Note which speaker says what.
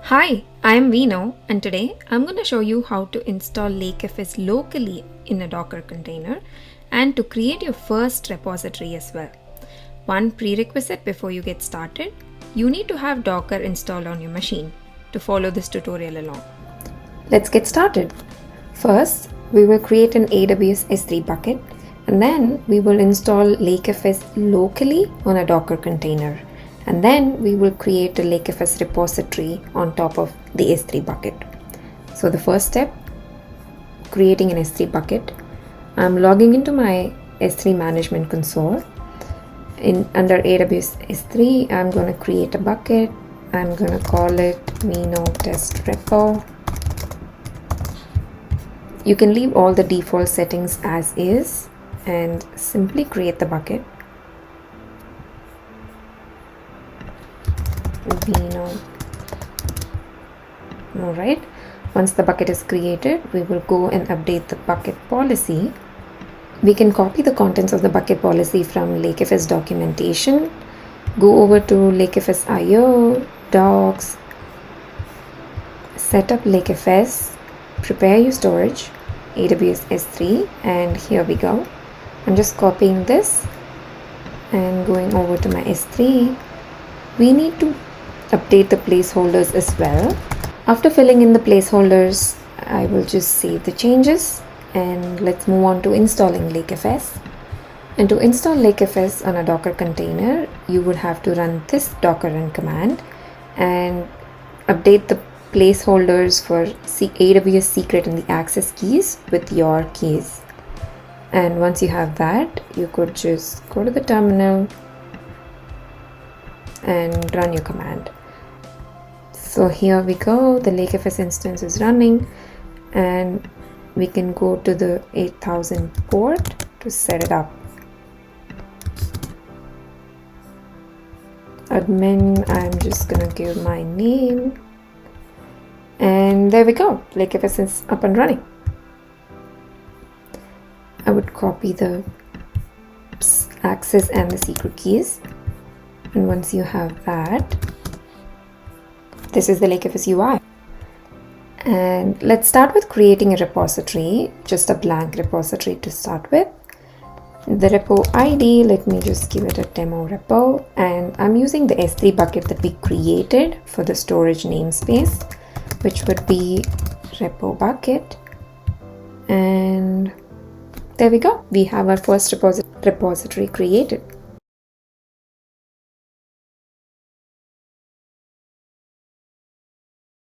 Speaker 1: Hi, I'm Vino, and today I'm going to show you how to install lakeFS locally in a Docker container and to create your first repository as well. One prerequisite before you get started, you need to have Docker installed on your machine to follow this tutorial along. Let's get started. First, we will create an AWS S3 bucket, and then we will install lakeFS locally on a Docker container. And then we will create a lakeFS repository on top of the S3 bucket. So the first step, creating an S3 bucket. I'm logging into my S3 management console. Under AWS S3, I'm going to create a bucket. I'm going to call it Vino test repo. You can leave all the default settings as is and simply create the bucket. Vino. Alright, once the bucket is created, we will go and update the bucket policy. We can copy the contents of the bucket policy from lakeFS documentation, go over to lakeFS IO, docs, set up lakeFS, prepare your storage, AWS S3, and here we go. I'm just copying this and going over to my S3. We need to update the placeholders as well. After filling in the placeholders, I will just save the changes and let's move on to installing lakeFS. And to install lakeFS on a Docker container, you would have to run this docker run command and update the placeholders for AWS secret and the access keys with your keys. And once you have that, you could just go to the terminal and run your command. So here we go, the lakeFS instance is running and we can go to the 8000 port to set it up. Admin, I'm just gonna give my name, and there we go, lakeFS is up and running. I would copy the access and the secret keys. And once you have that, this is the lakeFS UI. And let's start with creating a repository, just a blank repository to start with. The repo ID, let me just give it a demo repo. And I'm using the S3 bucket that we created for the storage namespace, which would be repo bucket. And there we go. We have our first repository created.